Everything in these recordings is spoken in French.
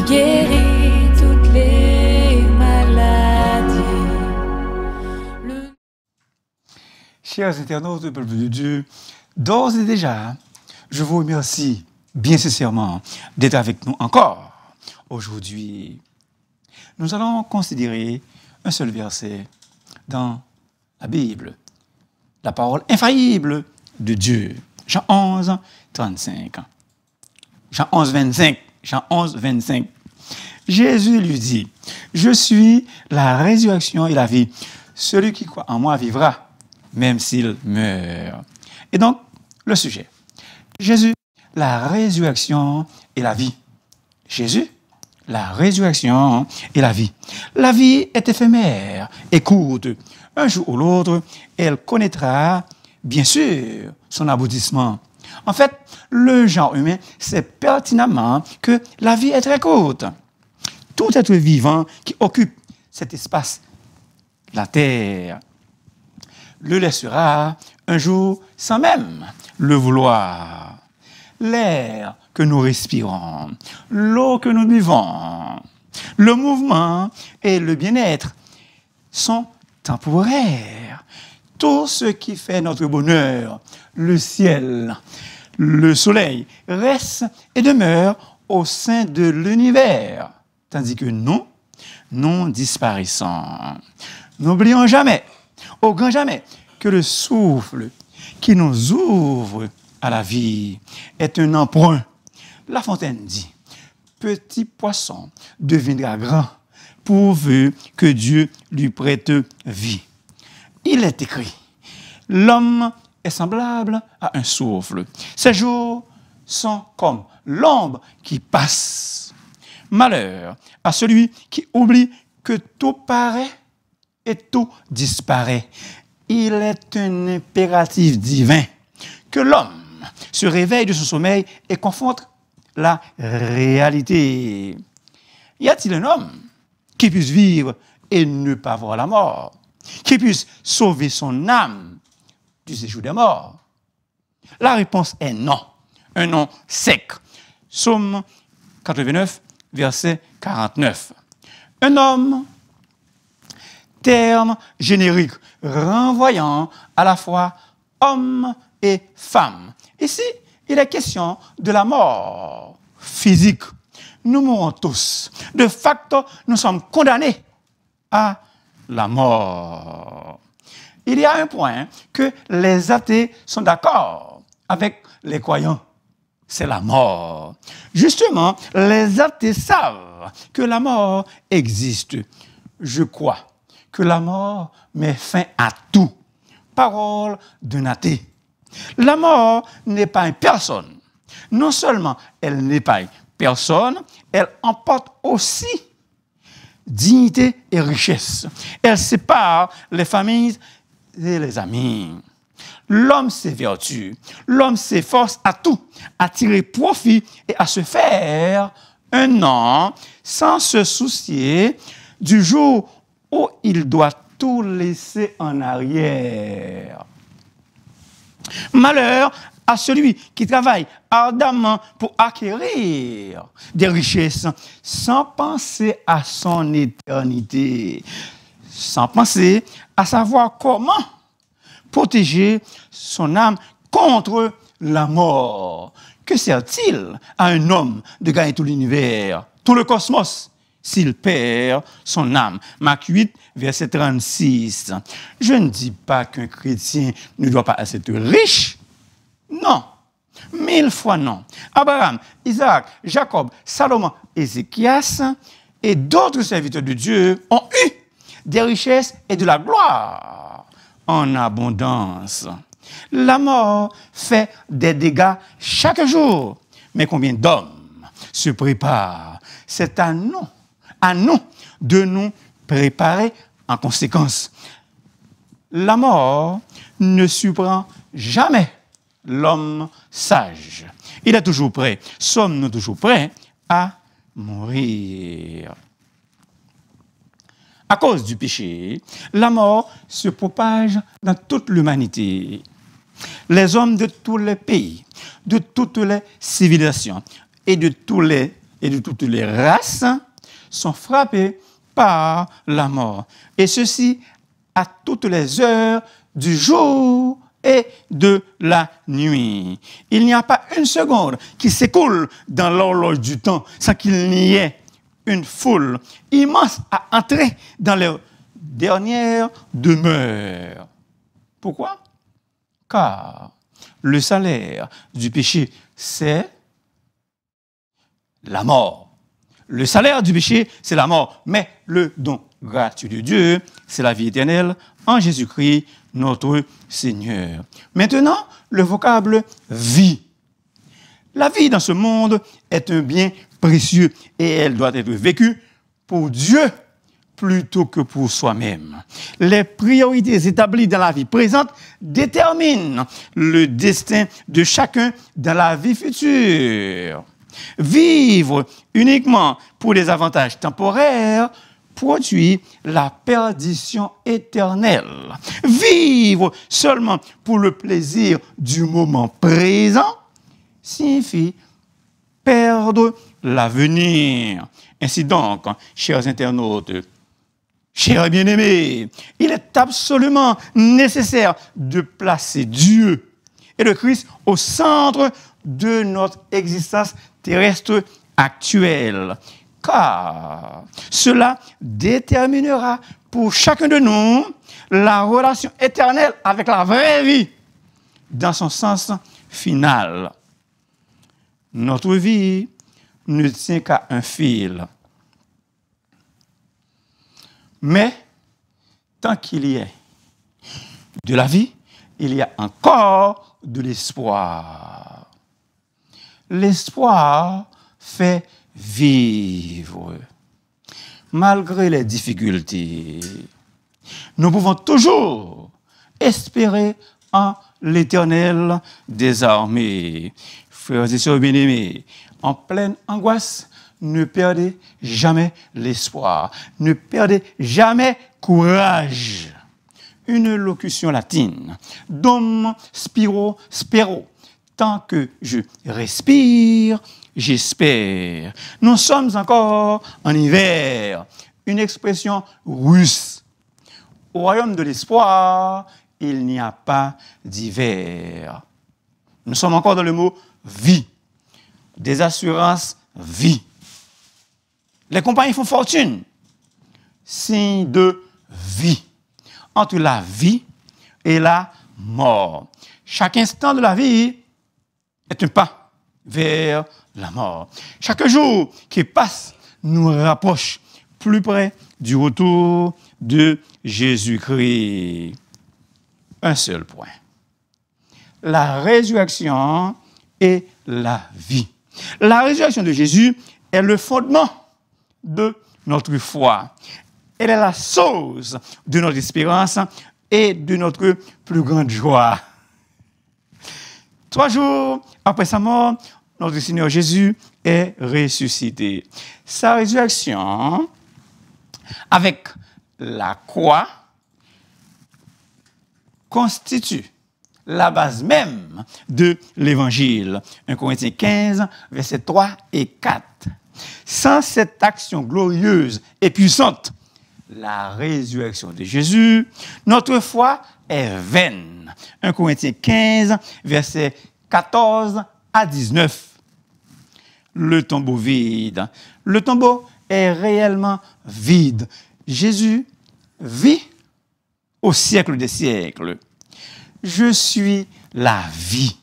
guérit toutes les maladies. Chers internautes du peuple de Dieu, d'ores et déjà, je vous remercie bien sincèrement d'être avec nous encore aujourd'hui. Nous allons considérer un seul verset dans la Bible, la parole infaillible de Dieu. Jean 11, 35. Jean 11, 25. Jean 11, 25. Jésus lui dit, « Je suis la résurrection et la vie. Celui qui croit en moi vivra, même s'il meurt. » Et donc, le sujet. Jésus, la résurrection et la vie. Jésus, la résurrection et la vie. La vie est éphémère et courte. Un jour ou l'autre, elle connaîtra, bien sûr, son aboutissement. En fait, le genre humain sait pertinemment que la vie est très courte. Tout être vivant qui occupe cet espace, la terre, le laissera un jour sans même le vouloir. L'air que nous respirons, l'eau que nous buvons, le mouvement et le bien-être sont temporaires. Tout ce qui fait notre bonheur, le ciel, le soleil, reste et demeure au sein de l'univers, tandis que nous disparaissons. N'oublions jamais, au grand jamais, que le souffle qui nous ouvre à la vie est un emprunt. La Fontaine dit, « Petit poisson deviendra grand, pourvu que Dieu lui prête vie. » Il est écrit, « L'homme est semblable à un souffle. Ses jours sont comme l'ombre qui passe. Malheur à celui qui oublie que tout paraît et tout disparaît. Il est un impératif divin que l'homme se réveille de son sommeil et confronte la réalité. Y a-t-il un homme qui puisse vivre et ne pas voir la mort, qui puisse sauver son âme du séjour des morts? La réponse est non. Un non sec. Psaume 89, verset 49. Un homme, terme générique renvoyant à la fois homme et femme. Ici, il est question de la mort physique. Nous mourrons tous. De facto, nous sommes condamnés à la mort. Il y a un point que les athées sont d'accord avec les croyants. C'est la mort. Justement, les athées savent que la mort existe. Je crois que la mort met fin à tout. Parole d'un athée. La mort n'est pas une personne. Non seulement elle n'est pas une personne, elle emporte aussi dignité et richesse. Elle sépare les familles et les amis. L'homme s'évertue, l'homme s'efforce à tout, à tirer profit et à se faire un nom sans se soucier du jour où il doit tout laisser en arrière. Malheur à celui qui travaille ardemment pour acquérir des richesses sans penser à son éternité, sans penser à savoir comment protéger son âme contre la mort. Que sert-il à un homme de gagner tout l'univers, tout le cosmos, s'il perd son âme? Marc 8, verset 36. Je ne dis pas qu'un chrétien ne doit pas être riche. Non. 1000 fois non. Abraham, Isaac, Jacob, Salomon, Ézéchias et d'autres serviteurs de Dieu ont eu des richesses et de la gloire en abondance. La mort fait des dégâts chaque jour. Mais combien d'hommes se préparent? C'est à nous de nous préparer en conséquence. La mort ne surprend jamais l'homme sage. Il est toujours prêt. Sommes-nous toujours prêts à mourir? À cause du péché, la mort se propage dans toute l'humanité. Les hommes de tous les pays, de toutes les civilisations et de tous les et de toutes les races sont frappés par la mort. Et ceci à toutes les heures du jour et de la nuit. Il n'y a pas une seconde qui s'écoule dans l'horloge du temps sans qu'il n'y ait une foule immense à entrer dans leur dernière demeure. Pourquoi? Car le salaire du péché, c'est la mort. Le salaire du péché, c'est la mort. Mais le don gratuit de Dieu, c'est la vie éternelle en Jésus-Christ, notre Seigneur. Maintenant, le vocable vie. La vie dans ce monde est un bien précieux et elle doit être vécue pour Dieu plutôt que pour soi-même. Les priorités établies dans la vie présente déterminent le destin de chacun dans la vie future. Vivre uniquement pour des avantages temporaires produit la perdition éternelle. Vivre seulement pour le plaisir du moment présent signifie perdre l'avenir. Ainsi donc, chers internautes, chers bien-aimés, il est absolument nécessaire de placer Dieu et le Christ au centre de notre existence terrestre actuelle, car cela déterminera pour chacun de nous la relation éternelle avec la vraie vie dans son sens final. Notre vie ne tient qu'à un fil. Mais tant qu'il y ait de la vie, il y a encore de l'espoir. L'espoir fait vivre. Malgré les difficultés, nous pouvons toujours espérer en l'Éternel des armées. Frères et sœurs bien-aimés, en pleine angoisse, ne perdez jamais l'espoir. Ne perdez jamais courage. Une locution latine. Dum spiro spero. Tant que je respire, j'espère. Nous sommes encore en hiver. Une expression russe. Au royaume de l'espoir, il n'y a pas d'hiver. Nous sommes encore dans le mot vie. Des assurances vie. Les compagnies font fortune. Signe de vie. Entre la vie et la mort. Chaque instant de la vie est un pas vers la mort. Chaque jour qui passe nous rapproche plus près du retour de Jésus-Christ. Un seul point. La résurrection et la vie. La résurrection de Jésus est le fondement de notre foi. Elle est la source de notre espérance et de notre plus grande joie. 3 jours après sa mort, notre Seigneur Jésus est ressuscité. Sa résurrection, avec la croix, constitue la base même de l'Évangile. 1 Corinthiens 15, versets 3 et 4. Sans cette action glorieuse et puissante, la résurrection de Jésus, notre foi est vaine. 1 Corinthiens 15, versets 14 à 19. Le tombeau vide. Le tombeau est réellement vide. Jésus vit au siècle des siècles. Je suis la vie.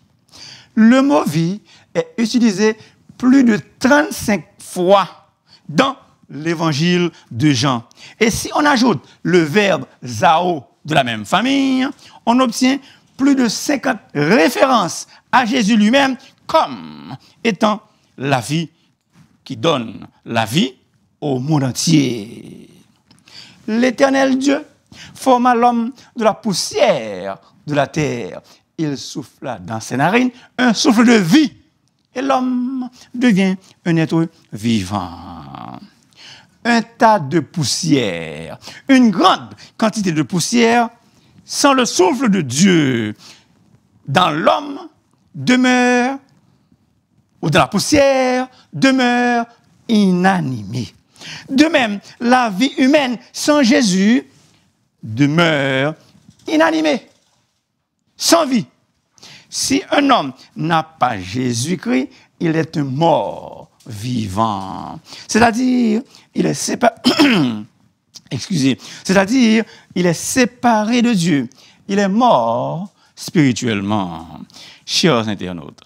Le mot vie est utilisé plus de 35 fois dans l'évangile de Jean. Et si on ajoute le verbe zao de la même famille, on obtient plus de 50 références à Jésus lui-même comme étant la vie qui donne la vie au monde entier. L'Éternel Dieu forma l'homme de la poussière de la terre. Il souffla dans ses narines un souffle de vie et l'homme devient un être vivant. Un tas de poussière, une grande quantité de poussière, sans le souffle de Dieu, dans l'homme demeure, ou dans la poussière, demeure inanimée. De même, la vie humaine sans Jésus demeure inanimée, sans vie. Si un homme n'a pas Jésus-Christ, il est un mort vivant. C'est-à-dire, il est séparé. Excusez. C'est-à-dire, il est séparé de Dieu. Il est mort spirituellement. Chers internautes,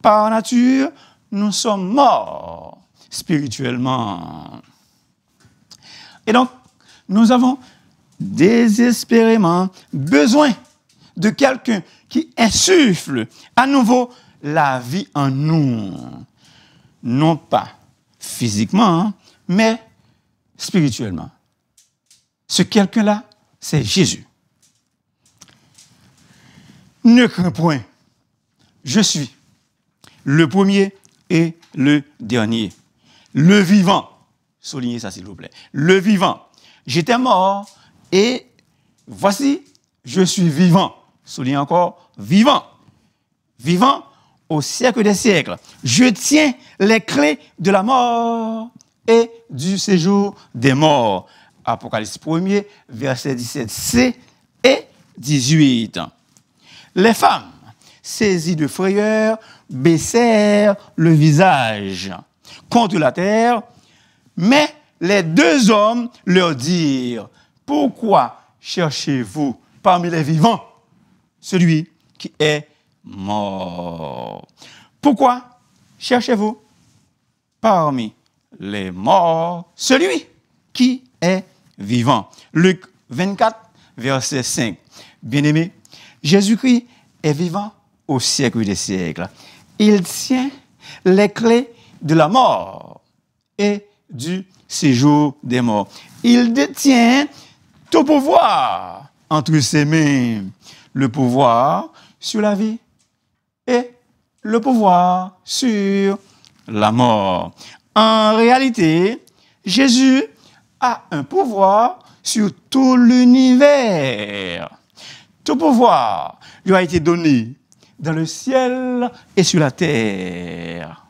par nature, nous sommes morts spirituellement. Et donc, nous avons désespérément besoin de quelqu'un qui insuffle à nouveau la vie en nous. Non pas physiquement, mais spirituellement. Ce quelqu'un-là, c'est Jésus. Ne crains point. Je suis le premier et le dernier. Le vivant. Soulignez ça, s'il vous plaît. Le vivant. J'étais mort et voici, je suis vivant. Soulignez encore, vivant. Vivant au siècle des siècles. Je tiens les clés de la mort et du séjour des morts. Apocalypse 1er, versets 17c et 18. Les femmes, saisies de frayeur, baissèrent le visage contre la terre, mais les deux hommes leur dirent, « Pourquoi cherchez-vous parmi les vivants celui qui est mort? » Pourquoi cherchez-vous parmi les morts celui qui est vivant? Luc 24, verset 5. Bien-aimés, Jésus-Christ est vivant au siècle des siècles. Il tient les clés de la mort et du séjour des morts. Il détient tout pouvoir entre ses mains. Le pouvoir sur la vie et le pouvoir sur la mort. En réalité, Jésus a un pouvoir sur tout l'univers. Tout pouvoir lui a été donné dans le ciel et sur la terre.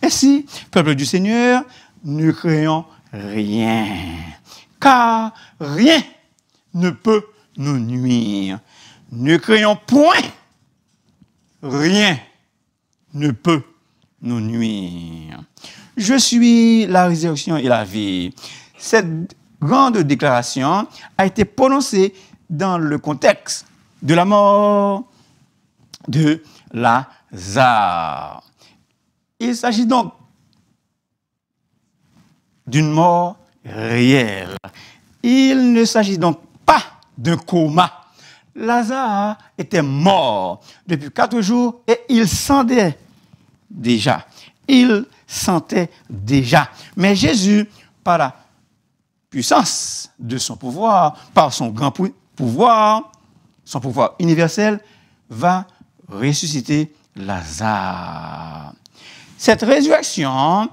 Ainsi, peuple du Seigneur, ne craignons rien, car rien ne peut nous nuire. Ne craignons point, rien ne peut nous nuire. Je suis la résurrection et la vie. Cette grande déclaration a été prononcée dans le contexte de la mort de Lazare. Il s'agit donc d'une mort réelle. Il ne s'agit donc pas d'un coma. Lazare était mort depuis 4 jours et il sentait déjà. Il sentait déjà. Mais Jésus, par la puissance de son pouvoir, par son grand pouvoir, son pouvoir universel, va ressusciter Lazare. Cette résurrection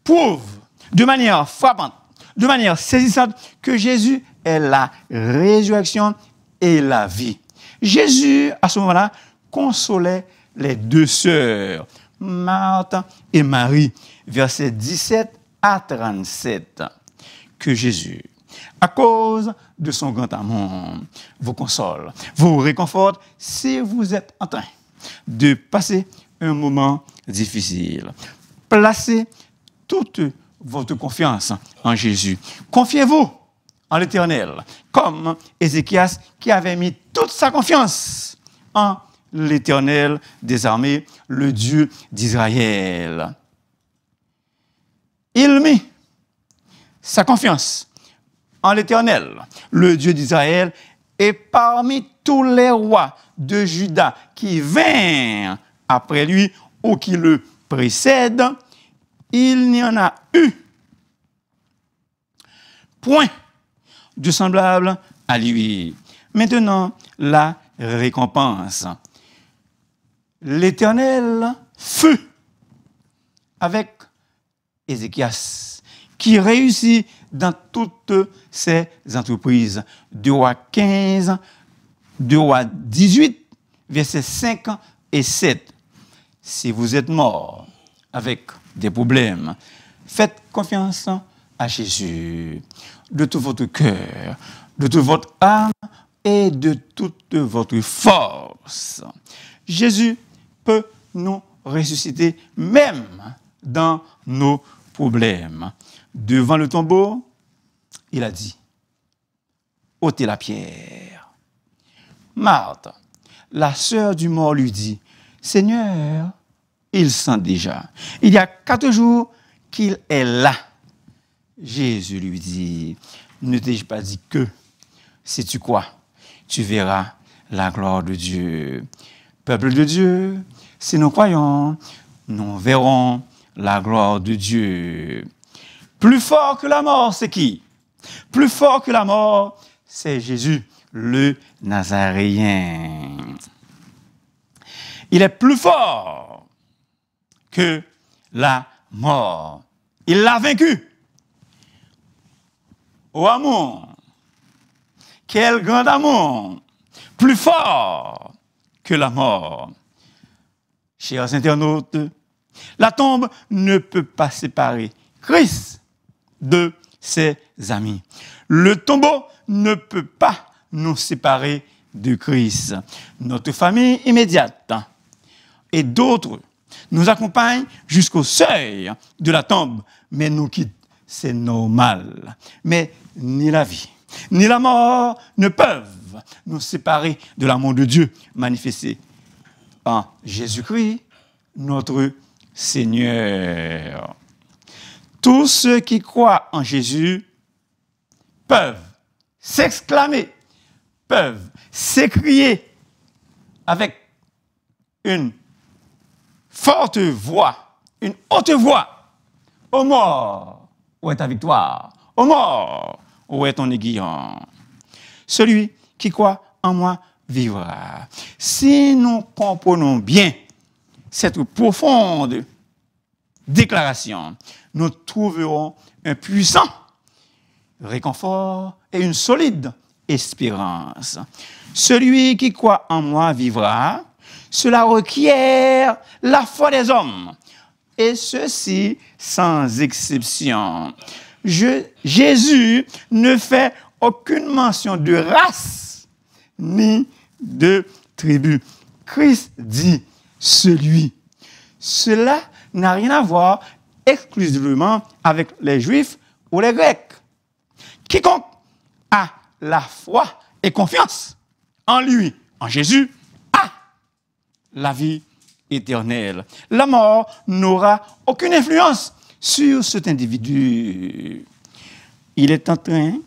prouve de manière frappante, de manière saisissante, que Jésus est la résurrection et la vie. Jésus, à ce moment-là, consolait les deux sœurs, Marthe et Marie, versets 17 à 37. Que Jésus, à cause de son grand amour, vous console, vous réconforte si vous êtes en train de passer un moment difficile. Placez toute votre confiance en Jésus. Confiez-vous en l'Éternel, comme Ézéchias qui avait mis toute sa confiance en l'Éternel des armées, le Dieu d'Israël. Il mit sa confiance en l'Éternel, le Dieu d'Israël, et parmi tous les rois de Juda qui vinrent après lui ou qui le précèdent, il n'y en a eu point de semblable à lui. Maintenant, la récompense. L'Éternel fut avec Ézéchias, qui réussit dans toutes ses entreprises. 2 Rois 15, 2 Rois 18, versets 5 et 7. Si vous êtes mort avec des problèmes, Faites confiance à Jésus de tout votre cœur, de toute votre âme et de toute votre force. Jésus peut nous ressusciter même dans nos problèmes. Devant le tombeau, il a dit, ôtez la pierre. Marthe, la sœur du mort, lui dit, Seigneur, il sent déjà. Il y a 4 jours qu'il est là. Jésus lui dit, ne t'ai-je pas dit que, sais-tu quoi? Tu verras la gloire de Dieu. Peuple de Dieu, si nous croyons, nous verrons la gloire de Dieu. Plus fort que la mort, c'est qui? Plus fort que la mort, c'est Jésus, le Nazaréen. Il est plus fort que la mort. Il l'a vaincu. Ô amour, quel grand amour, plus fort que la mort. Chers internautes, la tombe ne peut pas séparer Christ de ses amis. Le tombeau ne peut pas nous séparer de Christ. Notre famille immédiate et d'autres nous accompagnent jusqu'au seuil de la tombe, mais nous quittent. C'est normal. Mais ni la vie, ni la mort ne peuvent nous séparer de l'amour de Dieu manifesté en Jésus-Christ, notre Seigneur. Tous ceux qui croient en Jésus peuvent s'exclamer, peuvent s'écrier avec une forte voix, une haute voix. Ô mort, où est ta victoire? Ô mort, où est ton aiguillon? Celui qui croit en moi vivra. Si nous comprenons bien cette profonde déclaration, nous trouverons un puissant réconfort et une solide espérance. Celui qui croit en moi vivra. Cela requiert la foi des hommes, et ceci sans exception. Jésus ne fait aucune mention de race ni de tribu. Christ dit celui. Cela n'a rien à voir exclusivement avec les Juifs ou les Grecs. Quiconque a la foi et confiance en lui, en Jésus, a la vie éternelle. La mort n'aura aucune influence sur cet individu. Il est en train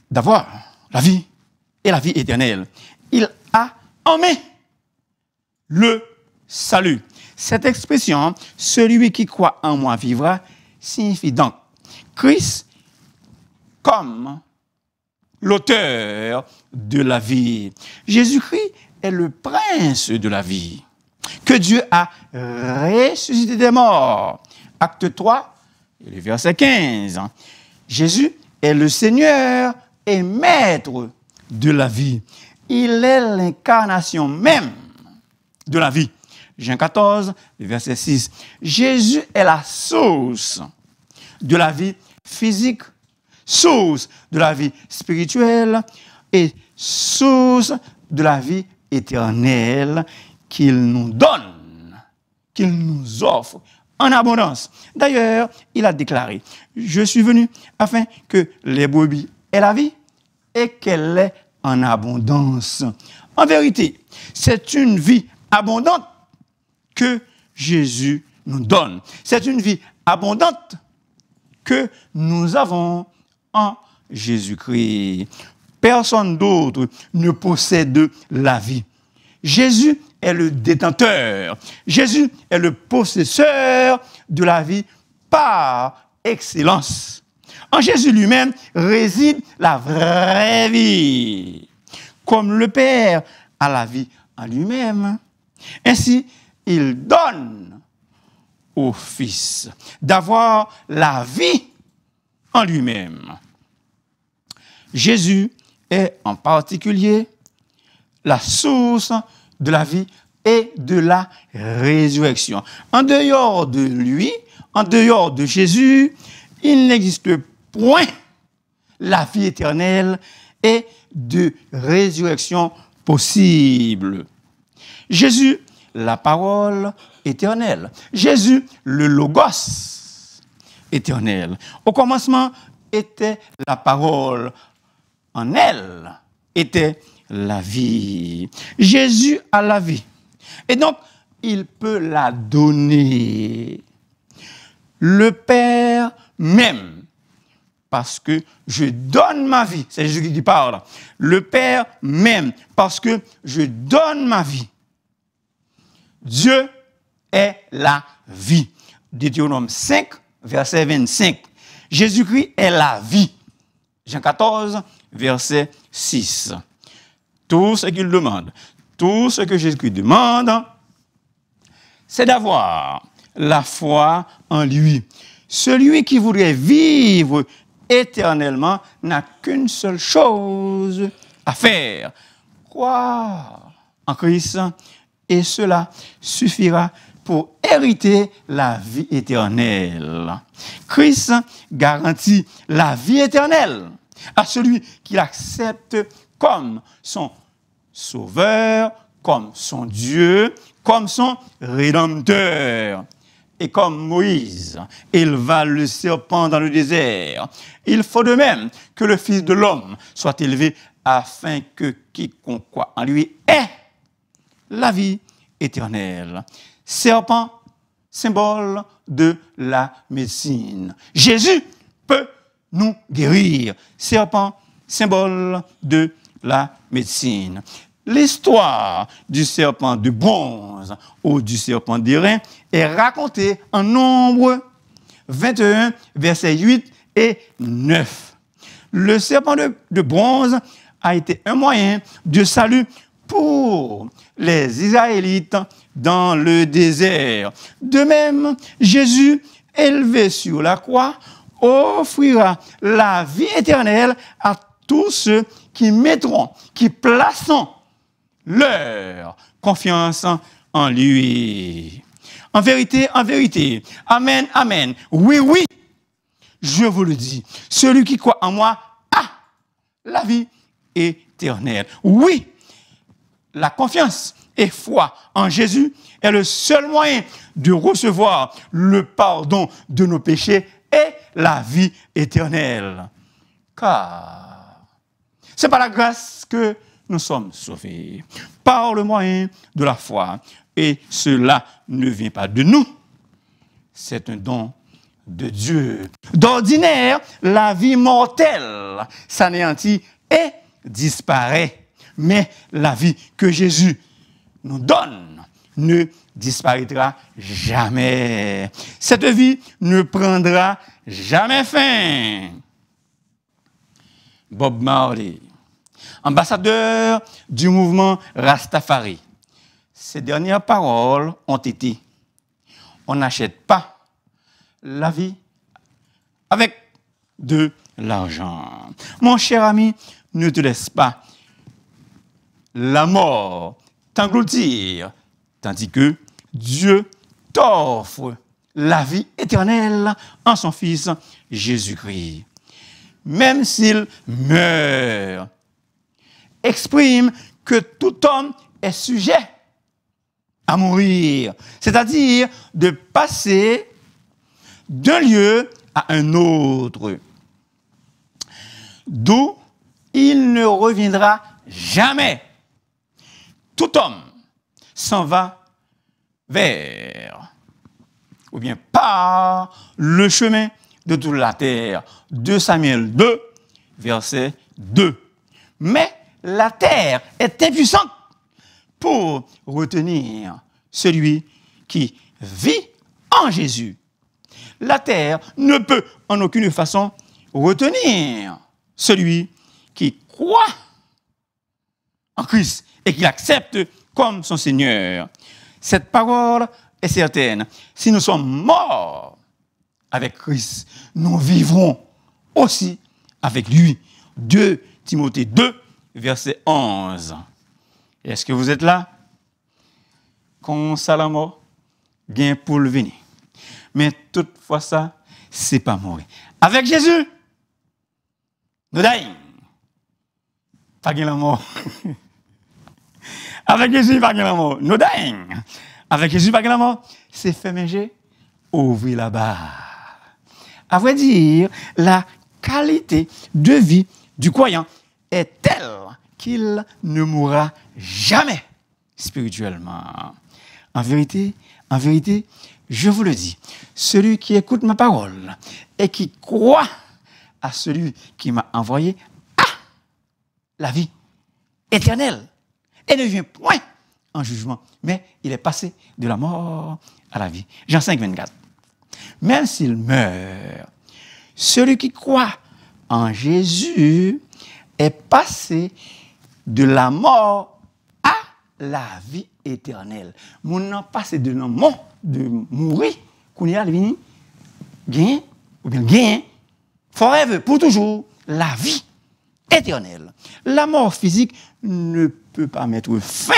d'avoir la vie et la vie éternelle. Il a en main le salut. Cette expression, celui qui croit en moi vivra, signifie donc Christ comme l'auteur de la vie. Jésus-Christ est le prince de la vie, que Dieu a ressuscité des morts. Acte 3, le verset 15. Jésus est le Seigneur et maître de la vie. Il est l'incarnation même de la vie. Jean 14, verset 6. Jésus est la source de la vie physique, source de la vie spirituelle et source de la vie éternelle qu'il nous donne, qu'il nous offre en abondance. D'ailleurs, il a déclaré, « Je suis venu afin que les brebis aient la vie et qu'elle l'ait en abondance. » En vérité, c'est une vie abondante que Jésus nous donne. C'est une vie abondante que nous avons en Jésus-Christ. Personne d'autre ne possède la vie. Jésus est le détenteur. Jésus est le possesseur de la vie par excellence. En Jésus lui-même réside la vraie vie. Comme le Père a la vie en lui-même, ainsi il donne au Fils d'avoir la vie en lui-même. Jésus est en particulier la source de la vie et de la résurrection. En dehors de lui, en dehors de Jésus, il n'existe point la vie éternelle et de résurrection possible. Jésus, la parole éternelle. Jésus, le logos éternel. Au commencement était la parole. En elle était la vie. Jésus a la vie. Et donc, il peut la donner. Le Père même, parce que je donne ma vie. C'est Jésus qui parle. Le Père même, parce que je donne ma vie. Dieu est la vie. Deutéronome 5, verset 25. Jésus-Christ est la vie. Jean 14, verset 6. Tout ce qu'il demande, tout ce que Jésus-Christ demande, c'est d'avoir la foi en lui. Celui qui voudrait vivre éternellement n'a qu'une seule chose à faire. Croire en Christ, et cela suffira pour hériter la vie éternelle. Christ garantit la vie éternelle à celui qui l'accepte comme son sauveur, comme son Dieu, comme son rédempteur. Et comme Moïse éleva le serpent dans le désert, il faut de même que le Fils de l'homme soit élevé afin que quiconque croit en lui ait la vie éternelle. Serpent, symbole de la médecine. Jésus peut nous guérir. Serpent, symbole de la médecine. L'histoire du serpent de bronze ou du serpent d'airain est racontée en Nombre 21, versets 8 et 9. Le serpent de bronze a été un moyen de salut pour les Israélites dans le désert. De même, Jésus, élevé sur la croix, offrira la vie éternelle à tous ceux qui mettront, qui placeront leur confiance en lui. En vérité, amen, amen, oui, oui, je vous le dis, celui qui croit en moi a la vie éternelle. Oui, la confiance et foi en Jésus est le seul moyen de recevoir le pardon de nos péchés et la vie éternelle. Car c'est par la grâce que nous sommes sauvés, par le moyen de la foi. Et cela ne vient pas de nous. C'est un don de Dieu. D'ordinaire, la vie mortelle s'anéantit et disparaît. Mais la vie que Jésus nous donne ne disparaîtra jamais. Cette vie ne prendra jamais fin. Bob Marley, ambassadeur du mouvement Rastafari. Ces dernières paroles ont été: on n'achète pas la vie avec de l'argent. Mon cher ami, ne te laisse pas la mort t'engloutir, tandis que Dieu t'offre la vie éternelle en son Fils Jésus-Christ. Même s'il meurt, exprime que tout homme est sujet à mourir, c'est-à-dire de passer d'un lieu à un autre, d'où il ne reviendra jamais. Tout homme s'en va vers, ou bien par le chemin de toute la terre. 2 Samuel 2, verset 2. Mais la terre est impuissante pour retenir celui qui vit en Jésus. La terre ne peut en aucune façon retenir celui qui croit en Christ et qui l'accepte comme son Seigneur. Cette parole est certaine. Si nous sommes morts avec Christ, nous vivrons aussi avec lui. 2 Timothée 2, verset 11. Est-ce que vous êtes là? qu'on ça la mort, gain pour le venir. Mais toutefois ça, c'est pas mourir. Avec Jésus, nous d'ailleurs, pas gain la mort. Avec Jésus, pas gain la mort. Nous d'ailleurs, avec Jésus, pas gain la mort. C'est fait manger, ouvrir là-bas. À vrai dire, la qualité de vie du croyant est telle qu'il ne mourra jamais spirituellement. En vérité, je vous le dis, celui qui écoute ma parole et qui croit à celui qui m'a envoyé a la vie éternelle et ne vient point en jugement, mais il est passé de la mort à la vie. Jean 5, 24. Même s'il meurt, celui qui croit en Jésus est passé de la mort à la vie éternelle. Mon nom passé de la mort, de mourir, qu'on y a venu, gain, ou bien gain, forever, pour toujours, la vie éternelle. La mort physique ne peut pas mettre fin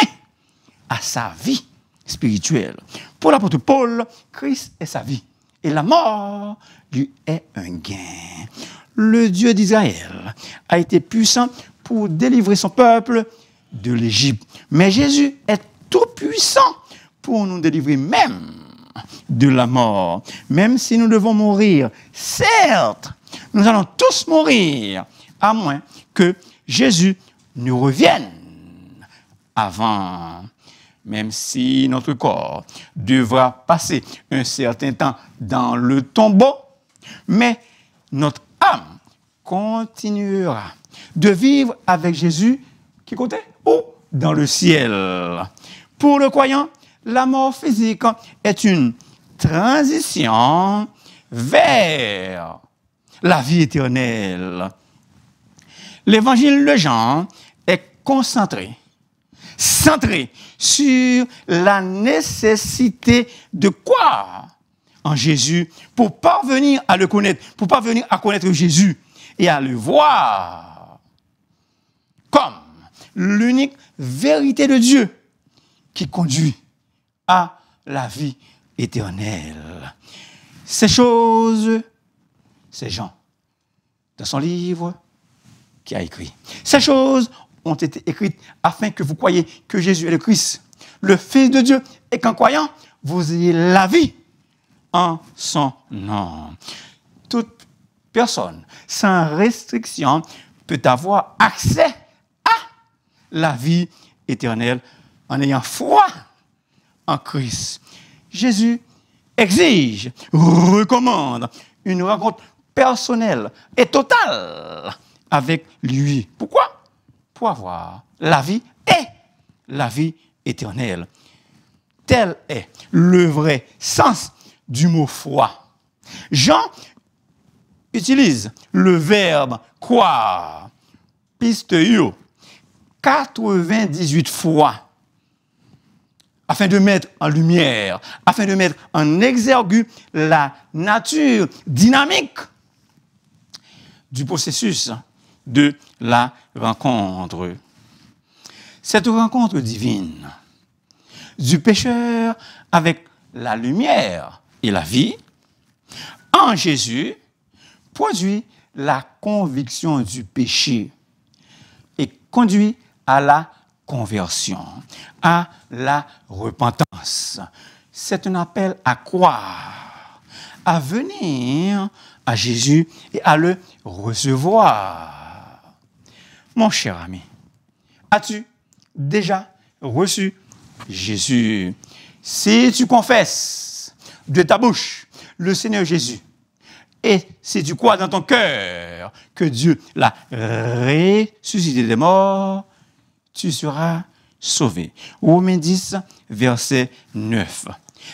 à sa vie spirituelle. Pour l'apôtre Paul, Christ est sa vie. Et la mort lui est un gain. Le Dieu d'Israël a été puissant pour délivrer son peuple de l'Égypte. Mais Jésus est tout puissant pour nous délivrer même de la mort. Même si nous devons mourir, certes, nous allons tous mourir, à moins que Jésus ne revienne avant. Même si notre corps devra passer un certain temps dans le tombeau, mais notre âme continuera de vivre avec Jésus, qui côté? Ou dans le ciel. Pour le croyant, la mort physique est une transition vers la vie éternelle. L'évangile de Jean est centré sur la nécessité de croire en Jésus pour parvenir à le connaître, pour parvenir à connaître Jésus et à le voir comme l'unique vérité de Dieu qui conduit à la vie éternelle. Ces choses, c'est Jean, dans son livre, qui a écrit. Ces choses ont été écrites afin que vous croyiez que Jésus est le Christ, le Fils de Dieu, et qu'en croyant, vous ayez la vie en son nom. Toute personne sans restriction peut avoir accès à la vie éternelle en ayant foi en Christ. Jésus exige, recommande une rencontre personnelle et totale avec lui. Pourquoi? Pour avoir la vie et la vie éternelle. Tel est le vrai sens du mot foi. Jean utilise le verbe croire, pisteio, 98 fois, afin de mettre en lumière, afin de mettre en exergue la nature dynamique du processus de la rencontre. Cette rencontre divine du pécheur avec la lumière et la vie en Jésus produit la conviction du péché et conduit à la conversion, à la repentance. C'est un appel à croire, à venir à Jésus et à le recevoir. Mon cher ami, as-tu déjà reçu Jésus? Si tu confesses de ta bouche le Seigneur Jésus, et si tu crois dans ton cœur que Dieu l'a ressuscité des morts, tu seras sauvé. Romains 10, verset 9.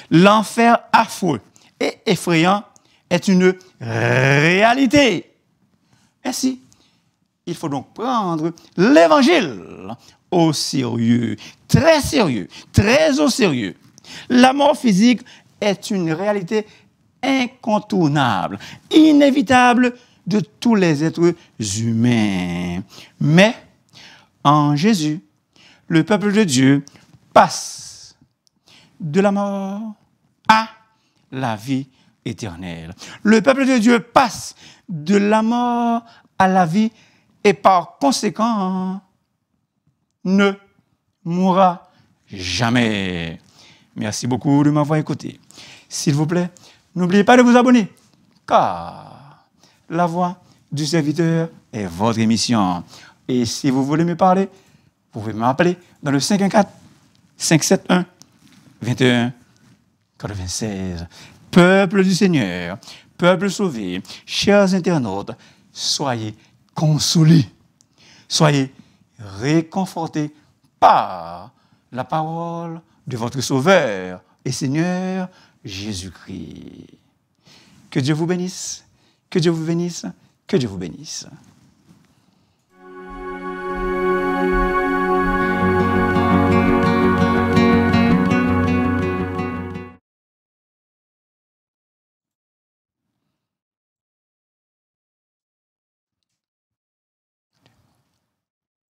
L'enfer affreux et effrayant est une réalité. Ainsi, il faut donc prendre l'évangile au sérieux, très au sérieux. La mort physique est une réalité incontournable, inévitable de tous les êtres humains. Mais en Jésus, le peuple de Dieu passe de la mort à la vie éternelle. Le peuple de Dieu passe de la mort à la vie et par conséquent ne mourra jamais. Merci beaucoup de m'avoir écouté. S'il vous plaît, n'oubliez pas de vous abonner, car la voix du serviteur est votre émission. Et si vous voulez me parler, vous pouvez m'appeler dans le 514-571-2196. Peuple du Seigneur, peuple sauvé, chers internautes, soyez consolés, soyez réconfortés par la parole de votre Sauveur et Seigneur Jésus-Christ. Que Dieu vous bénisse, que Dieu vous bénisse, que Dieu vous bénisse.